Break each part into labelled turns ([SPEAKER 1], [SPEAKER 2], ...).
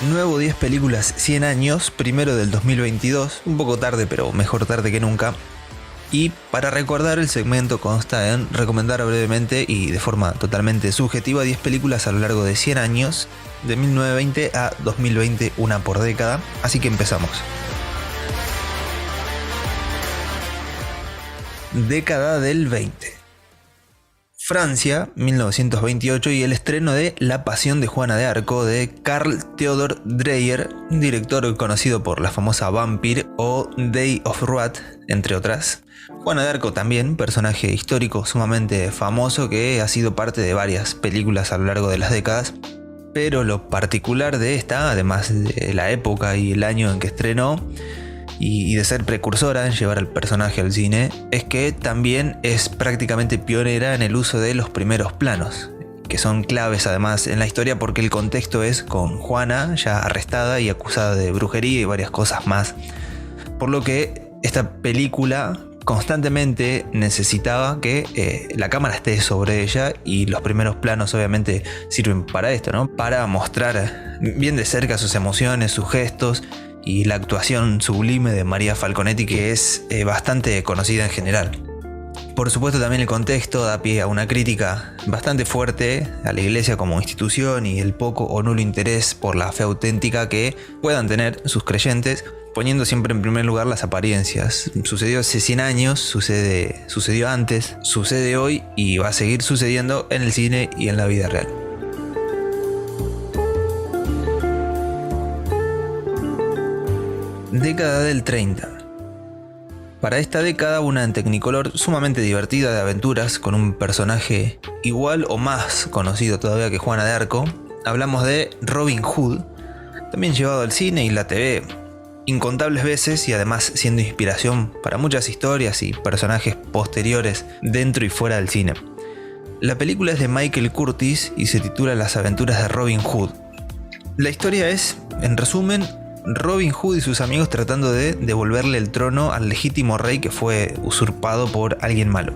[SPEAKER 1] Nuevo 10 películas 100 años, primero del 2022, un poco tarde pero mejor tarde que nunca. Y para recordar, el segmento consta en recomendar brevemente y de forma totalmente subjetiva 10 películas a lo largo de 100 años, de 1920 a 2020, una por década, así que empezamos. Década del 20. Francia, 1928, y el estreno de La Pasión de Juana de Arco de Carl Theodor Dreyer, un director conocido por la famosa Vampire o Day of Wrath, entre otras. Juana de Arco también, personaje histórico sumamente famoso que ha sido parte de varias películas a lo largo de las décadas, pero lo particular de esta, además de la época y el año en que estrenó, y de ser precursora en llevar al personaje al cine, es que también es prácticamente pionera en el uso de los primeros planos, que son claves además en la historia porque el contexto es con Juana ya arrestada y acusada de brujería y varias cosas más, por lo que esta película constantemente necesitaba que la cámara esté sobre ella, y los primeros planos obviamente sirven para esto, ¿no? Para mostrar bien de cerca sus emociones, sus gestos, y la actuación sublime de María Falconetti, que es bastante conocida en general. Por supuesto, también el contexto da pie a una crítica bastante fuerte a la iglesia como institución y el poco o nulo interés por la fe auténtica que puedan tener sus creyentes, poniendo siempre en primer lugar las apariencias. Sucedió hace 100 años, sucedió antes, sucede hoy y va a seguir sucediendo en el cine y en la vida real. Década del 30. Para esta década, una en Technicolor sumamente divertida de aventuras con un personaje igual o más conocido todavía que Juana de Arco. Hablamos de Robin Hood, también llevado al cine y la TV incontables veces y además siendo inspiración para muchas historias y personajes posteriores dentro y fuera del cine. La película es de Michael Curtiz y se titula Las aventuras de Robin Hood. La historia es, en resumen, Robin Hood y sus amigos tratando de devolverle el trono al legítimo rey que fue usurpado por alguien malo.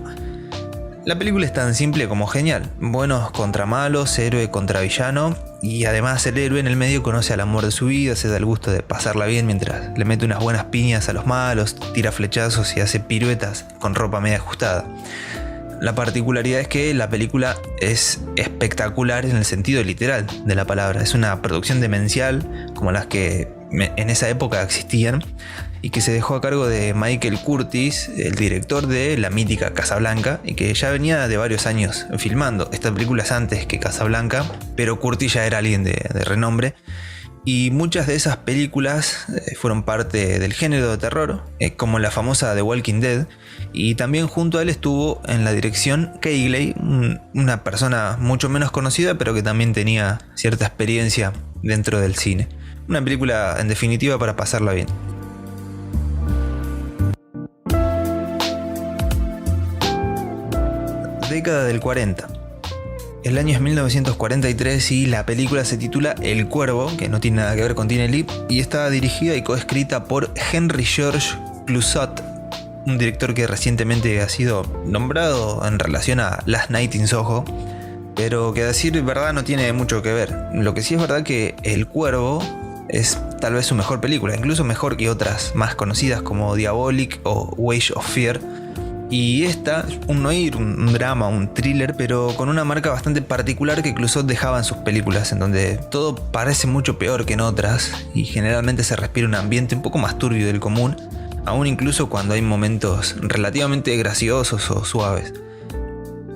[SPEAKER 1] La película es tan simple como genial, buenos contra malos, héroe contra villano, y además el héroe en el medio conoce al amor de su vida, se da el gusto de pasarla bien mientras le mete unas buenas piñas a los malos, tira flechazos y hace piruetas con ropa media ajustada. La particularidad es que la película es espectacular en el sentido literal de la palabra. Es una producción demencial como las que en esa época existían y que se dejó a cargo de Michael Curtiz, el director de la mítica Casablanca, y que ya venía de varios años filmando. Esta película es antes que Casablanca, pero Curtiz ya era alguien de renombre. Y muchas de esas películas fueron parte del género de terror, como la famosa The Walking Dead, y también junto a él estuvo en la dirección Keighley, una persona mucho menos conocida pero que también tenía cierta experiencia dentro del cine. Una película en definitiva para pasarla bien. Década del 40. El año es 1943 y la película se titula El Cuervo, que no tiene nada que ver con Tinelli, y está dirigida y coescrita por Henry George Clouzot, un director que recientemente ha sido nombrado en relación a Last Night in Soho, pero que a decir verdad no tiene mucho que ver. Lo que sí es verdad que El Cuervo es tal vez su mejor película, incluso mejor que otras más conocidas como Diabolic o Wage of Fear. Y esta, un noir, un drama, un thriller, pero con una marca bastante particular que Clouzot dejaba en sus películas, en donde todo parece mucho peor que en otras y generalmente se respira un ambiente un poco más turbio del común, aún incluso cuando hay momentos relativamente graciosos o suaves.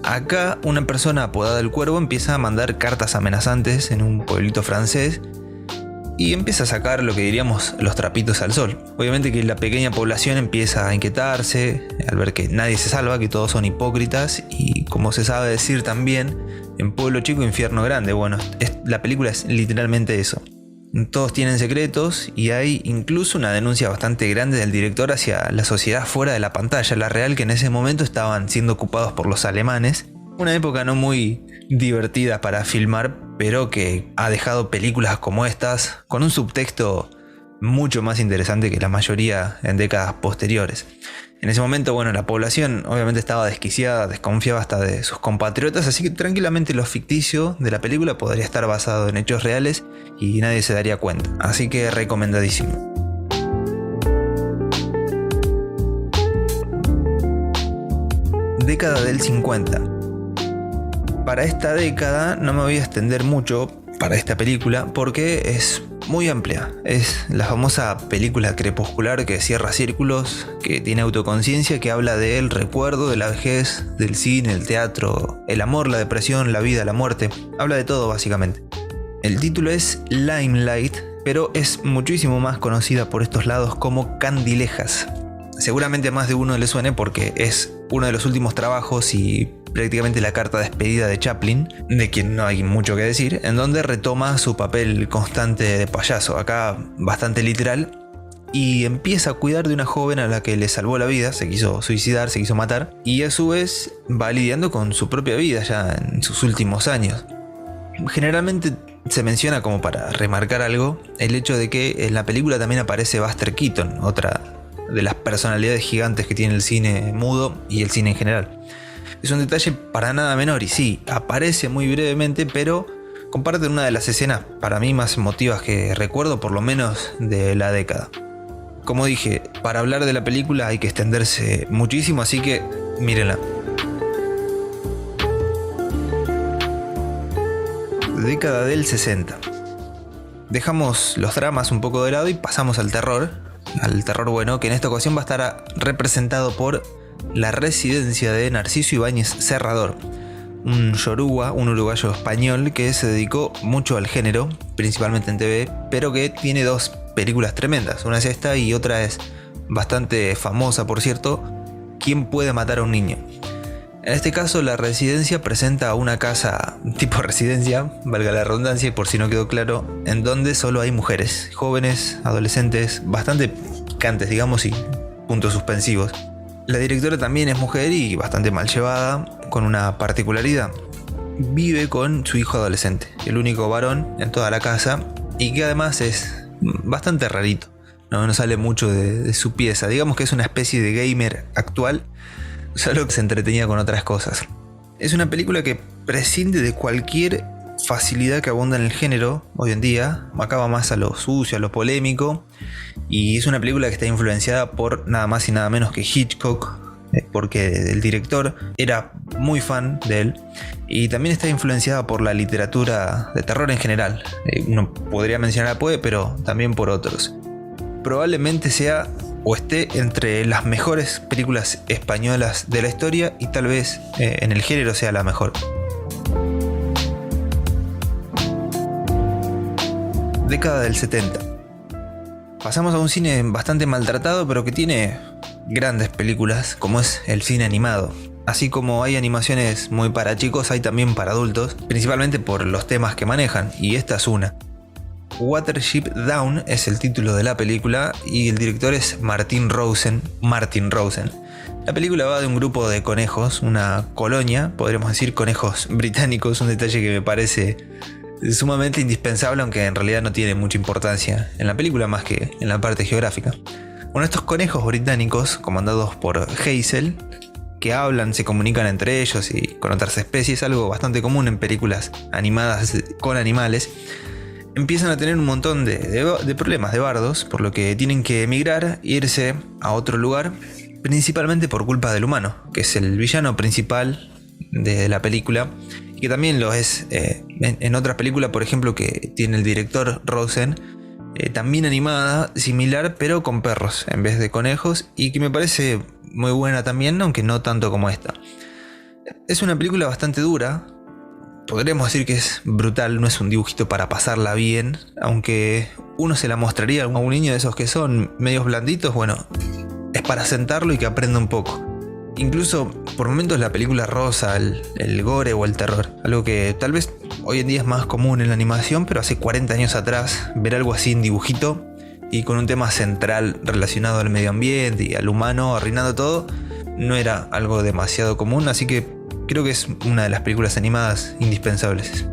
[SPEAKER 1] Acá una persona apodada El Cuervo empieza a mandar cartas amenazantes en un pueblito francés y empieza a sacar lo que diríamos los trapitos al sol. Obviamente que la pequeña población empieza a inquietarse al ver que nadie se salva, que todos son hipócritas y, como se sabe decir también, en pueblo chico infierno grande. Bueno, la película es literalmente eso. Todos tienen secretos y hay incluso una denuncia bastante grande del director hacia la sociedad fuera de la pantalla, la real, que en ese momento estaban siendo ocupados por los alemanes. Una época no muy divertida para filmar, pero que ha dejado películas como estas con un subtexto mucho más interesante que la mayoría en décadas posteriores. En ese momento, bueno, la población obviamente estaba desquiciada, desconfiaba hasta de sus compatriotas, así que tranquilamente lo ficticio de la película podría estar basado en hechos reales y nadie se daría cuenta. Así que recomendadísimo. Década del 50. Para esta década no me voy a extender mucho para esta película porque es muy amplia. Es la famosa película crepuscular que cierra círculos, que tiene autoconciencia, que habla del recuerdo, de la vejez, del cine, el teatro, el amor, la depresión, la vida, la muerte. Habla de todo básicamente. El título es Limelight, pero es muchísimo más conocida por estos lados como Candilejas. Seguramente a más de uno le suene porque es uno de los últimos trabajos y prácticamente la carta de despedida de Chaplin, de quien no hay mucho que decir, en donde retoma su papel constante de payaso, acá bastante literal, y empieza a cuidar de una joven a la que le salvó la vida, se quiso suicidar, se quiso matar, y a su vez va lidiando con su propia vida ya en sus últimos años. Generalmente se menciona, como para remarcar algo, el hecho de que en la película también aparece Buster Keaton, otra de las personalidades gigantes que tiene el cine mudo y el cine en general. Es un detalle para nada menor y sí, aparece muy brevemente, pero comparten una de las escenas para mí más emotivas que recuerdo, por lo menos de la década. Como dije, para hablar de la película hay que extenderse muchísimo, así que mírenla. Década del 60. Dejamos los dramas un poco de lado y pasamos al terror bueno, que en esta ocasión va a estar representado por La Residencia de Narciso Ibáñez Serrador, un yoruba, un uruguayo español que se dedicó mucho al género, principalmente en TV, pero que tiene dos películas tremendas. Una es esta y otra es bastante famosa, por cierto, ¿Quién puede matar a un niño? En este caso, La Residencia presenta una casa tipo residencia, valga la redundancia, y por si no quedó claro, en donde solo hay mujeres, jóvenes, adolescentes, bastante picantes, digamos, y puntos suspensivos. La directora también es mujer y bastante mal llevada, con una particularidad. Vive con su hijo adolescente, el único varón en toda la casa, y que además es bastante rarito. No sale mucho de su pieza, digamos que es una especie de gamer actual, solo que se entretenía con otras cosas. Es una película que prescinde de cualquier facilidad que abunda en el género hoy en día, acaba más a lo sucio, a lo polémico, y es una película que está influenciada por nada más y nada menos que Hitchcock, porque el director era muy fan de él, y también está influenciada por la literatura de terror en general. Uno podría mencionar a Poe, pero también por otros. Probablemente sea o esté entre las mejores películas españolas de la historia y tal vez en el género sea la mejor. Década del 70. Pasamos a un cine bastante maltratado, pero que tiene grandes películas, como es el cine animado. Así como hay animaciones muy para chicos, hay también para adultos, principalmente por los temas que manejan, y esta es una. Watership Down es el título de la película y el director es Martin Rosen. La película va de un grupo de conejos, una colonia, podríamos decir conejos británicos, un detalle que me parece sumamente indispensable, aunque en realidad no tiene mucha importancia en la película más que en la parte geográfica. Bueno, estos conejos británicos, comandados por Hazel, que hablan, se comunican entre ellos y con otras especies, algo bastante común en películas animadas con animales, empiezan a tener un montón de problemas, de bardos, por lo que tienen que emigrar e irse a otro lugar, principalmente por culpa del humano, que es el villano principal de la película, y que también lo es en otra película, por ejemplo, que tiene el director Rosen, también animada, similar, pero con perros en vez de conejos, y que me parece muy buena también, aunque no tanto como esta. Es una película bastante dura. Podríamos decir que es brutal, no es un dibujito para pasarla bien, aunque uno se la mostraría a un niño de esos que son medios blanditos, bueno, es para sentarlo y que aprenda un poco. Incluso por momentos la película roza el gore o el terror, algo que tal vez hoy en día es más común en la animación, pero hace 40 años atrás ver algo así en dibujito y con un tema central relacionado al medio ambiente y al humano arruinando todo, no era algo demasiado común, así que creo que es una de las películas animadas indispensables.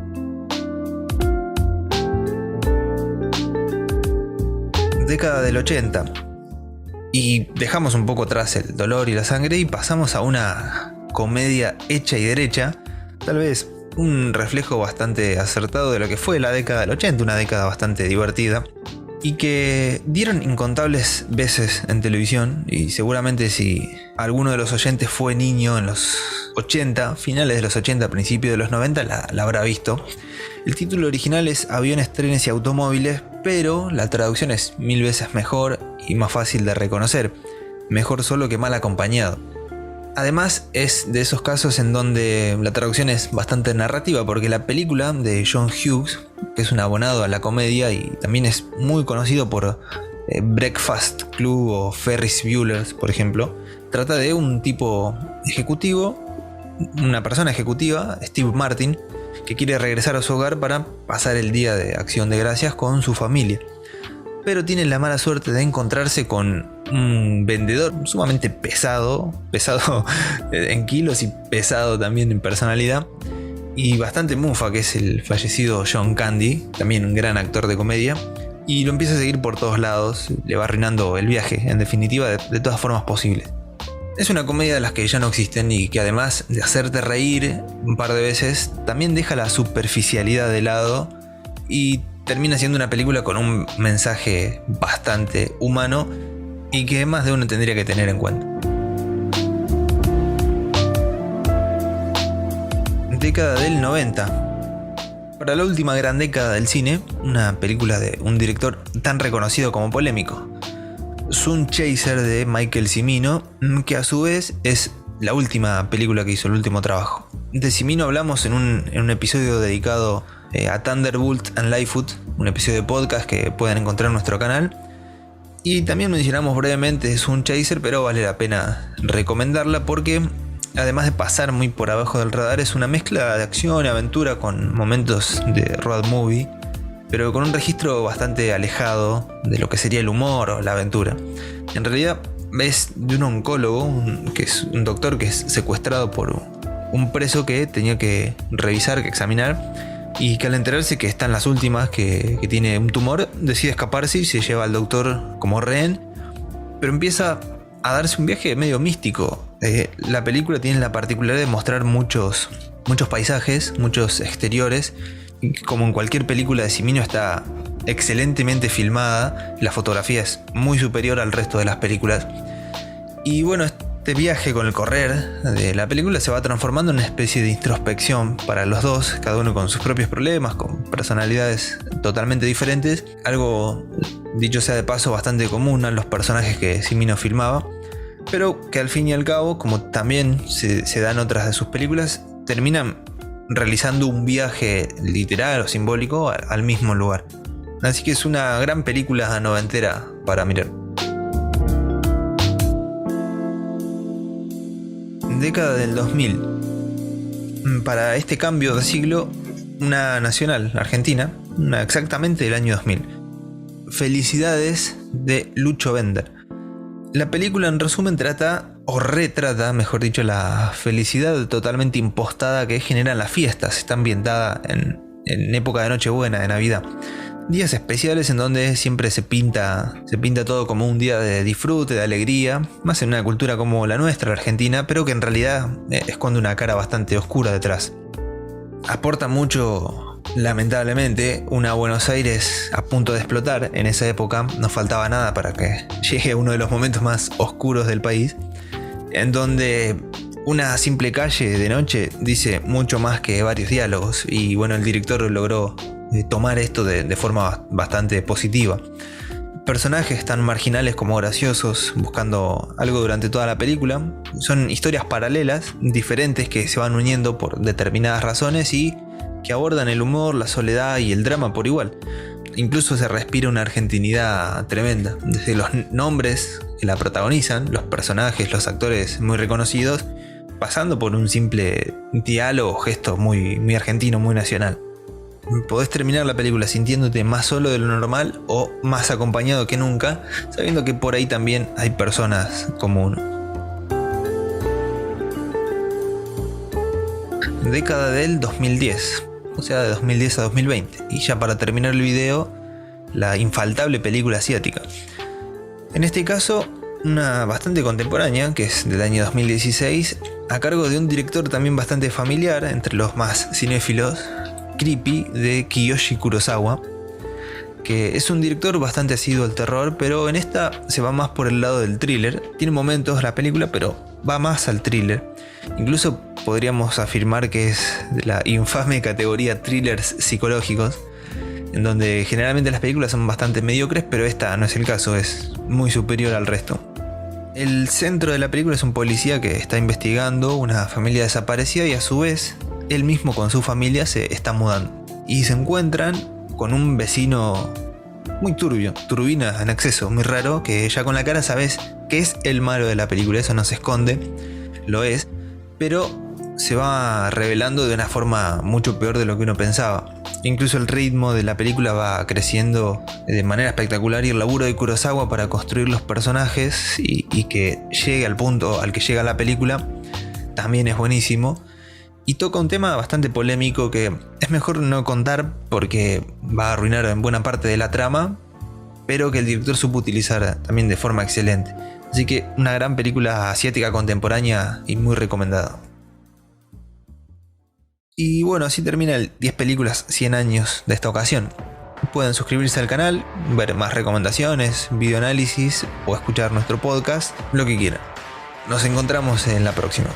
[SPEAKER 1] Década del 80. Y dejamos un poco atrás el dolor y la sangre y pasamos a una comedia hecha y derecha, tal vez un reflejo bastante acertado de lo que fue la década del 80, una década bastante divertida y que dieron incontables veces en televisión, y seguramente si alguno de los oyentes fue niño en los 80, finales de los 80, principios de los 90, la habrá visto. El título original es Aviones, trenes y automóviles, pero la traducción es 1000 veces mejor y más fácil de reconocer. Mejor solo que mal acompañado. Además es de esos casos en donde la traducción es bastante narrativa, porque la película de John Hughes, que es un abonado a la comedia y también es muy conocido por Breakfast Club o Ferris Bueller, por ejemplo, trata de un tipo ejecutivo, una persona ejecutiva, Steve Martin, que quiere regresar a su hogar para pasar el día de Acción de Gracias con su familia. Pero tiene la mala suerte de encontrarse con un vendedor sumamente pesado en kilos y pesado también en personalidad, y bastante mufa, que es el fallecido John Candy, también un gran actor de comedia, y lo empieza a seguir por todos lados, le va arruinando el viaje, en definitiva, de todas formas posibles. Es una comedia de las que ya no existen y que, además de hacerte reír un par de veces, también deja la superficialidad de lado y termina siendo una película con un mensaje bastante humano y que más de uno tendría que tener en cuenta. Década del 90. Para la última gran década del cine, una película de un director tan reconocido como polémico, Sun Chaser, de Michael Cimino, que a su vez es la última película que hizo, el último trabajo. De Cimino hablamos en un episodio dedicado a Thunderbolt and Lightfoot, un episodio de podcast que pueden encontrar en nuestro canal. Y también mencionamos brevemente Sun Chaser, pero vale la pena recomendarla porque, además de pasar muy por abajo del radar, es una mezcla de acción y aventura con momentos de road movie, pero con un registro bastante alejado de lo que sería el humor o la aventura. En realidad es de un oncólogo, que es un doctor que es secuestrado por un preso que tenía que revisar, que examinar, y que al enterarse que está en las últimas, que tiene un tumor, decide escaparse y se lleva al doctor como rehén, pero empieza a darse un viaje medio místico. La película tiene la particularidad de mostrar muchos paisajes, muchos exteriores, y como en cualquier película de Cimino está excelentemente filmada, la fotografía es muy superior al resto de las películas. Y bueno, este viaje con el correr de la película se va transformando en una especie de introspección para los dos, cada uno con sus propios problemas, con personalidades totalmente diferentes, algo, dicho sea de paso, bastante común a los personajes que Cimino filmaba, pero que al fin y al cabo, como también se da en otras de sus películas, terminan realizando un viaje literal o simbólico al mismo lugar. Así que es una gran película noventera para mirar. Década del 2000. Para este cambio de siglo, una nacional argentina, exactamente del año 2000. Felicidades, de Lucho Bender. La película, en resumen, retrata, mejor dicho, la felicidad totalmente impostada que generan las fiestas. Está ambientada en época de Nochebuena, de Navidad. Días especiales en donde siempre se pinta todo como un día de disfrute, de alegría, más en una cultura como la nuestra, la argentina, pero que en realidad esconde una cara bastante oscura detrás. Aporta mucho, lamentablemente, una Buenos Aires a punto de explotar. En esa época no faltaba nada para que llegue uno de los momentos más oscuros del país, en donde una simple calle de noche dice mucho más que varios diálogos, y bueno, el director logró tomar esto de forma bastante positiva. Personajes tan marginales como graciosos, buscando algo durante toda la película. Son historias paralelas, diferentes, que se van uniendo por determinadas razones y que abordan el humor, la soledad y el drama por igual. Incluso se respira una argentinidad tremenda, desde los nombres que la protagonizan, los personajes, los actores muy reconocidos, pasando por un simple diálogo, gesto muy, muy argentino, muy nacional. Podés terminar la película sintiéndote más solo de lo normal o más acompañado que nunca, sabiendo que por ahí también hay personas como uno. Década del 2010, o sea, de 2010 a 2020. Y ya para terminar el video, la infaltable película asiática. En este caso, una bastante contemporánea, que es del año 2016, a cargo de un director también bastante familiar entre los más cinéfilos, Creepy, de Kiyoshi Kurosawa, que es un director bastante asiduo al terror, pero en esta se va más por el lado del thriller. Tiene momentos la película, pero va más al thriller. Incluso podríamos afirmar que es de la infame categoría thrillers psicológicos, en donde generalmente las películas son bastante mediocres, pero esta no es el caso, es muy superior al resto. El centro de la película es un policía que está investigando una familia desaparecida y a su vez él mismo con su familia se está mudando. Y se encuentran con un vecino muy turbio, turbina en exceso, muy raro, que ya con la cara sabes que es el malo de la película, eso no se esconde, lo es, pero se va revelando de una forma mucho peor de lo que uno pensaba. Incluso el ritmo de la película va creciendo de manera espectacular y el laburo de Kurosawa para construir los personajes y que llegue al punto al que llega la película también es buenísimo. Y toca un tema bastante polémico que es mejor no contar porque va a arruinar en buena parte de la trama, pero que el director supo utilizar también de forma excelente. Así que una gran película asiática contemporánea y muy recomendada. Y bueno, así termina el 10 películas 100 años de esta ocasión. Pueden suscribirse al canal, ver más recomendaciones, videoanálisis o escuchar nuestro podcast, lo que quieran. Nos encontramos en la próxima.